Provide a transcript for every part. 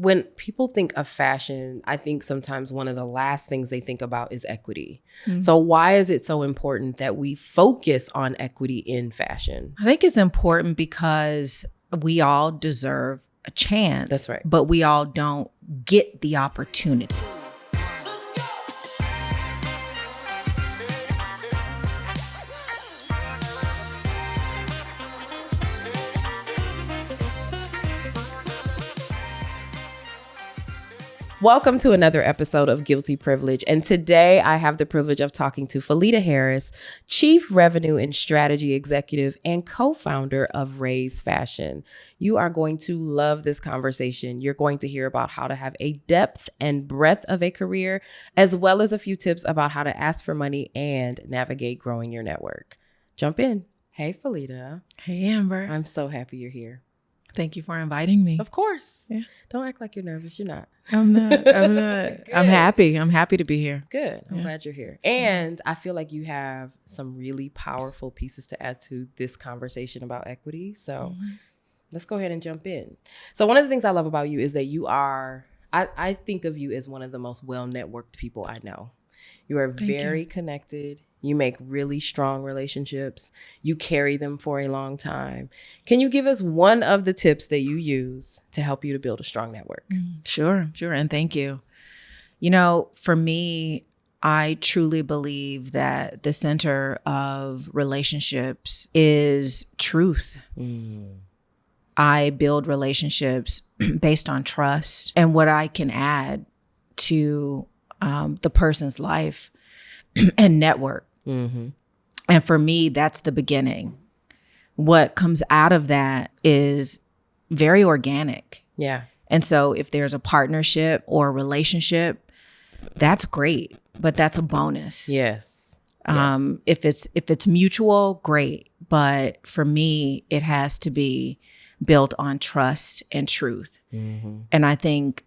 when people think of fashion, I think sometimes one of the last things they think about is equity. Mm-hmm. So why is it so important that we focus on equity in fashion? I think it's important because we all deserve a chance. That's right. But we all don't get the opportunity. Welcome to another episode of Guilty Privilege. And today I have the privilege of talking to Felita Harris, Chief Revenue and Strategy Executive and co-founder of Raise Fashion. You are going to love this conversation. You're going to hear about how to have a depth and breadth of a career, as well as a few tips about how to ask for money and navigate growing your network. Jump in. Hey, Felita. Hey, Amber. I'm so happy you're here. Thank you for inviting me. Of course. Yeah. Don't act like you're nervous. You're not. I'm not. I'm happy. I'm happy to be here. Good. I'm glad you're here. And I feel like you have some really powerful pieces to add to this conversation about equity. So let's go ahead and jump in. So one of the things I love about you is that you are, I think of you as one of the most well-networked people I know. You are very connected. You make really strong relationships. You carry them for a long time. Can you give us one of the tips that you use to help you to build a strong network? Sure. And thank you. You know, for me, I truly believe that the center of relationships is truth. I build relationships based on trust and what I can add to the person's life and network. And for me, that's the beginning. What comes out of that is very organic. Yeah. And so if there's a partnership or a relationship, that's great, but that's a bonus. Yes. If it's mutual, great. But for me, it has to be built on trust and truth. And I think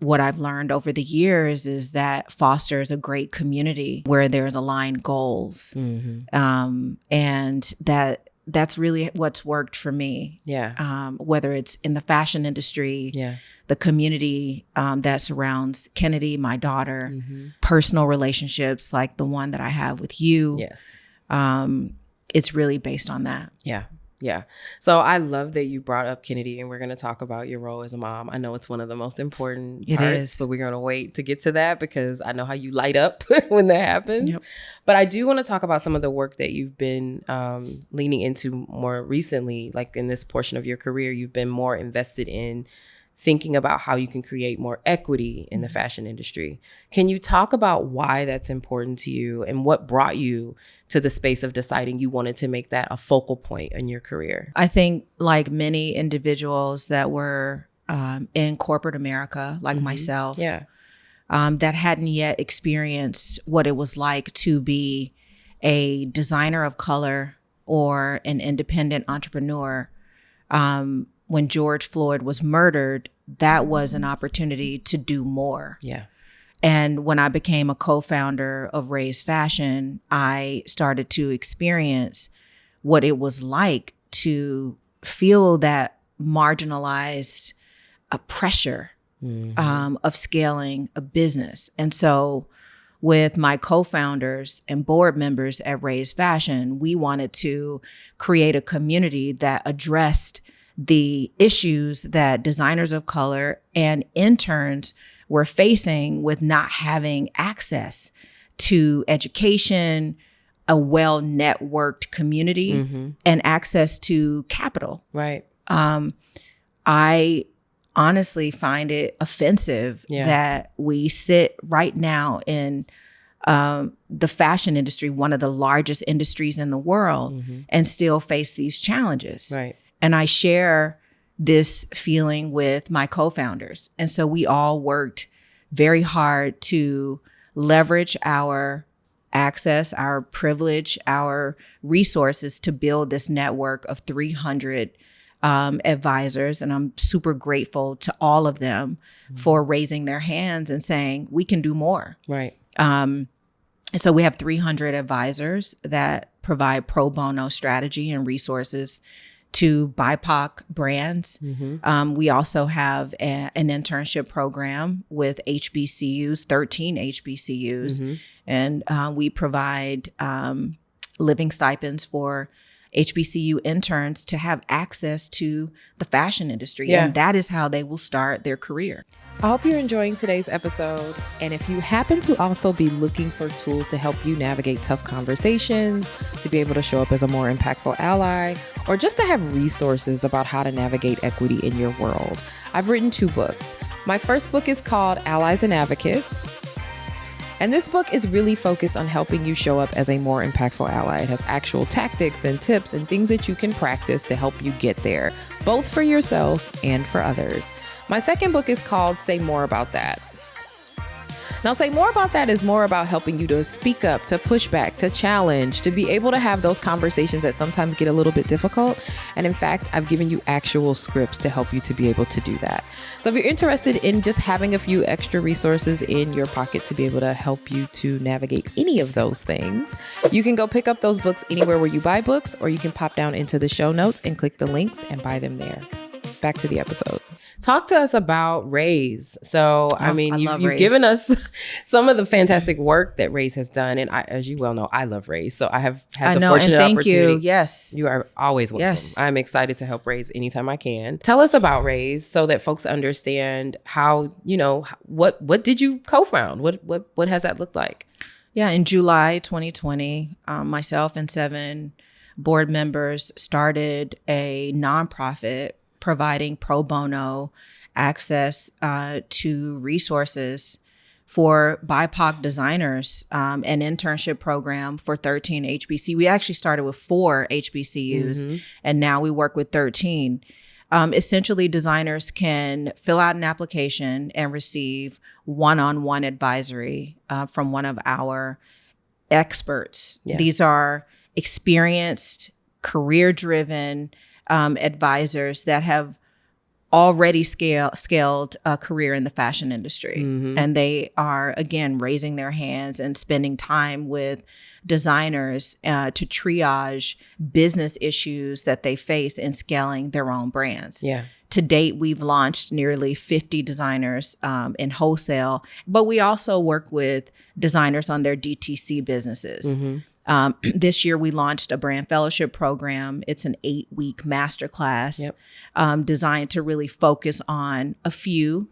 what I've learned over the years is that fosters a great community where there's aligned goals. And that's really what's worked for me. Yeah. Whether it's in the fashion industry, the community that surrounds Kennedy, my daughter, personal relationships like the one that I have with you. Yes. It's really based on that. Yeah. So I love that you brought up Kennedy, and we're going to talk about your role as a mom. I know it's one of the most important parts, but we're going to wait to get to that because I know how you light up when that happens. But I do want to talk about some of the work that you've been leaning into more recently. Like in this portion of your career, you've been more invested in thinking about how you can create more equity in the fashion industry. Can you talk about why that's important to you and what brought you to the space of deciding you wanted to make that a focal point in your career? I think like many individuals that were in corporate America, like myself, that hadn't yet experienced what it was like to be a designer of color or an independent entrepreneur, when George Floyd was murdered, that was an opportunity to do more. Yeah. And when I became a co-founder of Raise Fashion, I started to experience what it was like to feel that marginalized pressure of scaling a business. And so with my co-founders and board members at Raise Fashion, we wanted to create a community that addressed the issues that designers of color and interns were facing with not having access to education, a well-networked community, and access to capital. Right. I honestly find it offensive that we sit right now in the fashion industry, one of the largest industries in the world, and still face these challenges. Right. And I share this feeling with my co-founders. And so we all worked very hard to leverage our access, our privilege, our resources to build this network of 300 advisors. And I'm super grateful to all of them for raising their hands and saying, we can do more. Right. And so we have 300 advisors that provide pro bono strategy and resources to BIPOC brands. We also have an internship program with HBCUs, 13 HBCUs, and we provide living stipends for HBCU interns to have access to the fashion industry. And that is how they will start their career. I hope you're enjoying today's episode. And if you happen to also be looking for tools to help you navigate tough conversations, to be able to show up as a more impactful ally, or just to have resources about how to navigate equity in your world, I've written 2 books. My first book is called Allies and Advocates. And this book is really focused on helping you show up as a more impactful ally. It has actual tactics and tips and things that you can practice to help you get there, both for yourself and for others. My second book is called Say More About That. Now, Say More About That is more about helping you to speak up, to push back, to challenge, to be able to have those conversations that sometimes get a little bit difficult. And in fact, I've given you actual scripts to help you to be able to do that. So if you're interested in just having a few extra resources in your pocket to be able to help you to navigate any of those things, you can go pick up those books anywhere where you buy books, or you can pop down into the show notes and click the links and buy them there. Back to the episode. Talk to us about Raise. So, you've given us some of the fantastic work that Raise has done. And as you well know, I love Raise. So I have had the fortunate opportunity. You. Yes. You are always welcome. Yes. I'm excited to help Raise anytime I can. Tell us about Raise so that folks understand how, what did you co-found? What has that looked like? Yeah. In July 2020, myself and 7 board members started a nonprofit providing pro bono access to resources for BIPOC designers, an internship program for 13 HBCUs. We actually started with 4 HBCUs, and now we work with 13. Essentially, designers can fill out an application and receive one-on-one advisory from one of our experts. Yeah. These are experienced, career-driven advisors that have already scaled a career in the fashion industry. And they are, again, raising their hands and spending time with designers to triage business issues that they face in scaling their own brands. Yeah. To date, we've launched nearly 50 designers in wholesale, but we also work with designers on their DTC businesses. This year, we launched a brand fellowship program. It's an 8-week masterclass designed to really focus on a few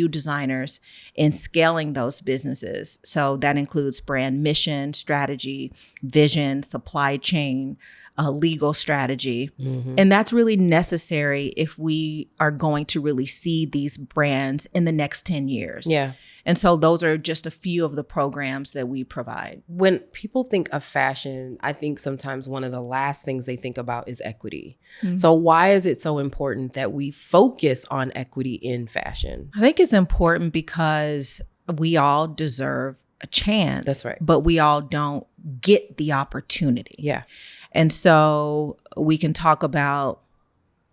designers in scaling those businesses. So that includes brand mission, strategy, vision, supply chain, legal strategy. And that's really necessary if we are going to really see these brands in the next 10 years. Yeah. And so those are just a few of the programs that we provide. When people think of fashion, I think sometimes one of the last things they think about is equity. So why is it so important that we focus on equity in fashion? I think it's important because we all deserve a chance. That's right. But we all don't get the opportunity. Yeah. And so we can talk about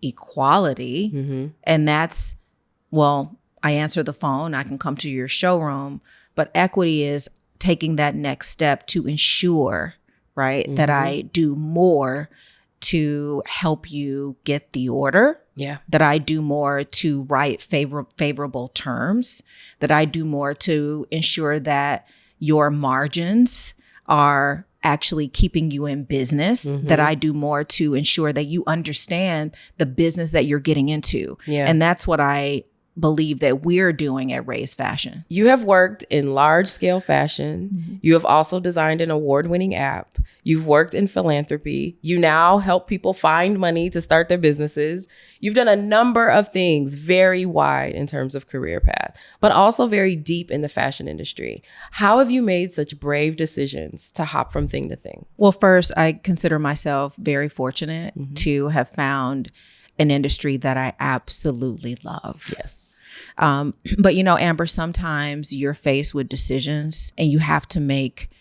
equality, and that's, I answer the phone, I can come to your showroom, but equity is taking that next step to ensure, right, that I do more to help you get the order, that I do more to write favorable terms, that I do more to ensure that your margins are actually keeping you in business, that I do more to ensure that you understand the business that you're getting into. And that's what I believe that we're doing at Raise Fashion. You have worked in large scale fashion. You have also designed an award-winning app. You've worked in philanthropy. You now help people find money to start their businesses. You've done a number of things very wide in terms of career path, but also very deep in the fashion industry. How have you made such brave decisions to hop from thing to thing? Well, first, I consider myself very fortunate to have found an industry that I absolutely love. Yes. But Amber, sometimes you're faced with decisions and you have to make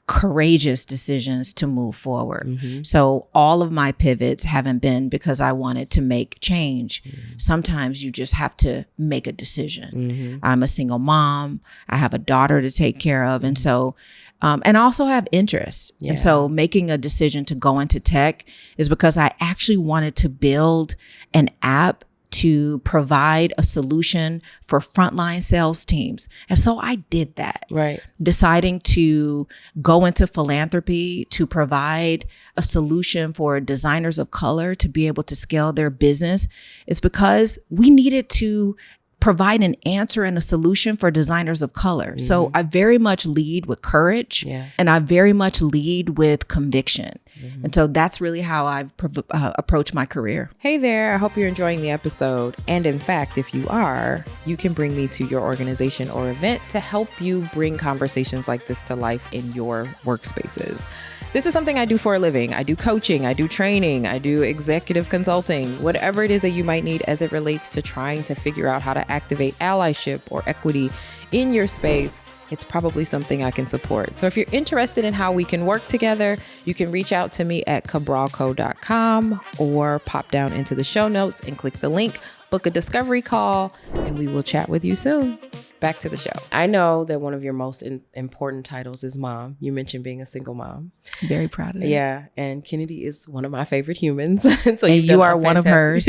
courageous decisions to move forward. So all of my pivots haven't been because I wanted to make change. Sometimes you just have to make a decision. I'm a single mom. I have a daughter to take care of. And so And I also have interest. Yeah. And so making a decision to go into tech is because I actually wanted to build an app to provide a solution for frontline sales teams. And so I did that. Right. Deciding to go into philanthropy to provide a solution for designers of color to be able to scale their business is because we needed to provide an answer and a solution for designers of color. Mm-hmm. So I very much lead with courage, and I very much lead with conviction. Mm-hmm. And so that's really how I've approached my career. Hey there, I hope you're enjoying the episode. And in fact, if you are, you can bring me to your organization or event to help you bring conversations like this to life in your workspaces. This is something I do for a living. I do coaching, I do training, I do executive consulting, whatever it is that you might need as it relates to trying to figure out how to activate allyship or equity in your space. It's probably something I can support. So if you're interested in how we can work together, you can reach out to me at cabralco.com or pop down into the show notes and click the link, book a discovery call, and we will chat with you soon. Back to the show. I know that one of your most important titles is mom. You mentioned being a single mom. Very proud of it. Yeah. And Kennedy is one of my favorite humans. So and you are one of hers.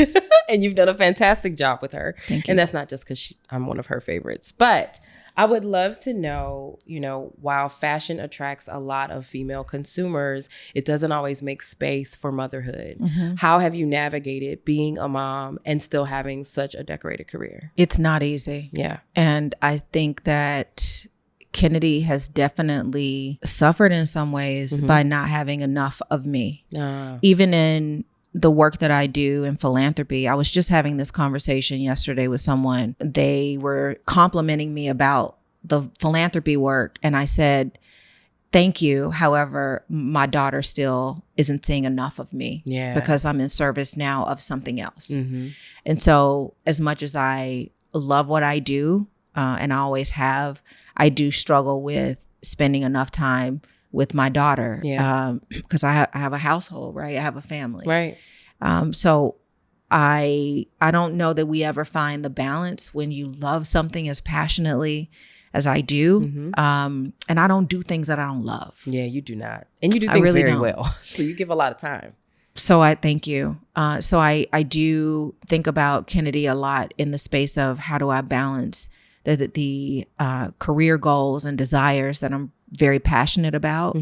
And you've done a fantastic job with her. Thank you. And that's not just because I'm one of her favorites. But I would love to know, while fashion attracts a lot of female consumers, it doesn't always make space for motherhood. Mm-hmm. How have you navigated being a mom and still having such a decorated career? It's not easy. Yeah. And I think that Kennedy has definitely suffered in some ways by not having enough of me. Even in the work that I do in philanthropy. I was just having this conversation yesterday with someone. They were complimenting me about the philanthropy work. And I said, thank you. However, my daughter still isn't seeing enough of me because I'm in service now of something else. Mm-hmm. And so as much as I love what I do, and I always have, I do struggle with spending enough time with my daughter, because I have a household, right? I have a family, right? So I don't know that we ever find the balance when you love something as passionately as I do, and I don't do things that I don't love. Yeah, you do not, and you do things really very well. So you give a lot of time. So I thank you. So I do think about Kennedy a lot in the space of how do I balance the career goals and desires that I'm very passionate about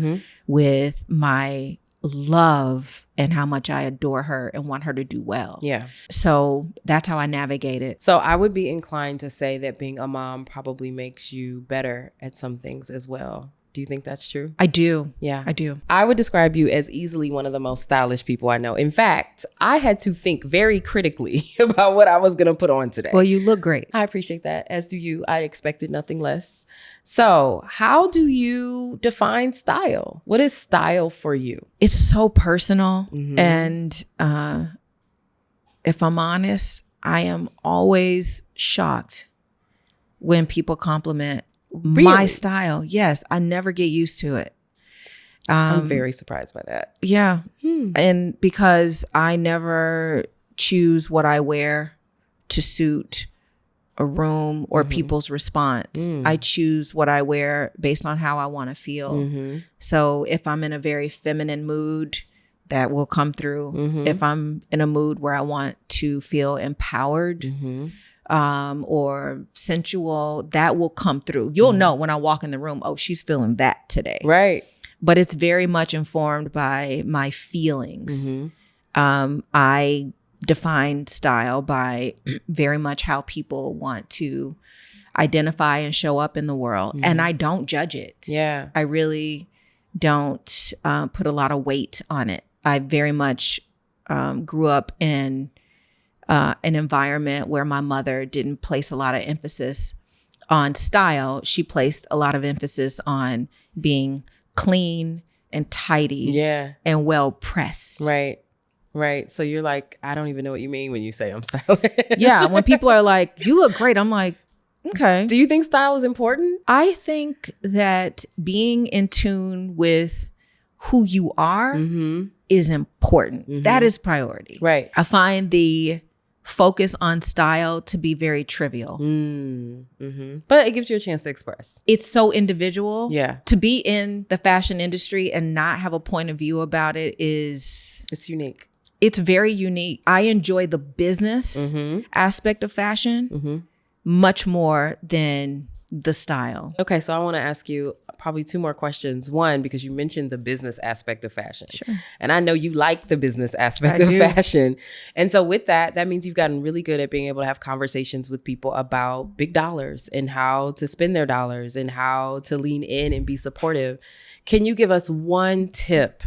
with my love and how much I adore her and want her to do well. Yeah. So that's how I navigate it. So I would be inclined to say that being a mom probably makes you better at some things as well. Do you think that's true? I do. Yeah. I do. I would describe you as easily one of the most stylish people I know. In fact, I had to think very critically about what I was going to put on today. Well, you look great. I appreciate that. As do you. I expected nothing less. So how do you define style? What is style for you? It's so personal. And if I'm honest, I am always shocked when people compliment my style. Yes, I never get used to it. I'm very surprised by that. Yeah. And because I never choose what I wear to suit a room or people's response. I choose what I wear based on how I want to feel. So if I'm in a very feminine mood, that will come through. If I'm in a mood where I want to feel empowered, or sensual, that will come through. You'll know when I walk in the room, oh, she's feeling that today. Right. But it's very much informed by my feelings. I define style by very much how people want to identify and show up in the world. And I don't judge it. Yeah. I really don't put a lot of weight on it. I very much grew up in an environment where my mother didn't place a lot of emphasis on style. She placed a lot of emphasis on being clean and tidy and well pressed. Right. Right. So you're like, I don't even know what you mean when you say I'm stylish. Yeah. When people are like, you look great, I'm like, okay. Do you think style is important? I think that being in tune with who you are is important. That is priority. Right. I find the focus on style to be very trivial. But it gives you a chance to express. It's so individual. Yeah. To be in the fashion industry and not have a point of view about it it's unique. It's very unique. I enjoy the business aspect of fashion much more than the style. Okay, so I want to ask you probably two more questions. One, because you mentioned the business aspect of fashion. Sure. And I know you like the business aspect of fashion. And so with that means you've gotten really good at being able to have conversations with people about big dollars and how to spend their dollars and how to lean in and be supportive. Can you give us one tip?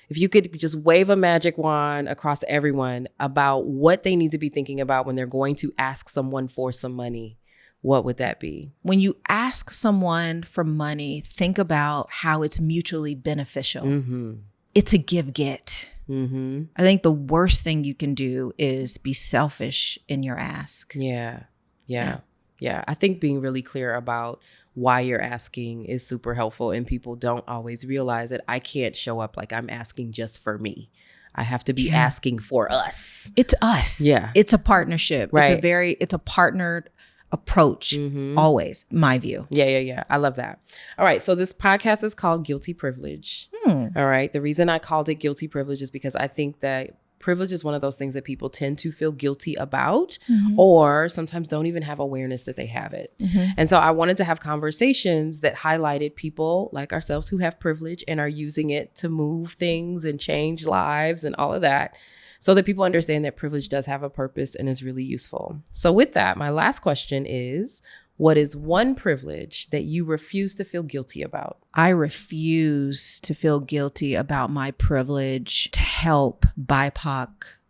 If you could just wave a magic wand across everyone about what they need to be thinking about when they're going to ask someone for some money, what would that be? When you ask someone for money, think about how it's mutually beneficial. It's a give-get. I think the worst thing you can do is be selfish in your ask. Yeah. I think being really clear about why you're asking is super helpful, and people don't always realize that I can't show up like I'm asking just for me. I have to be asking for us. It's us. Yeah. It's a partnership. Right. It's a partnered approach, always, my view. Yeah. I love that. All right. So this podcast is called Guilty Privilege. All right. The reason I called it Guilty Privilege is because I think that privilege is one of those things that people tend to feel guilty about or sometimes don't even have awareness that they have it. And so I wanted to have conversations that highlighted people like ourselves who have privilege and are using it to move things and change lives and all of that, so that people understand that privilege does have a purpose and is really useful. So with that, my last question is, what is one privilege that you refuse to feel guilty about? I refuse to feel guilty about my privilege to help BIPOC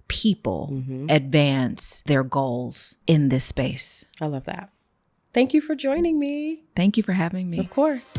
people advance their goals in this space. I love that. Thank you for joining me. Thank you for having me. Of course.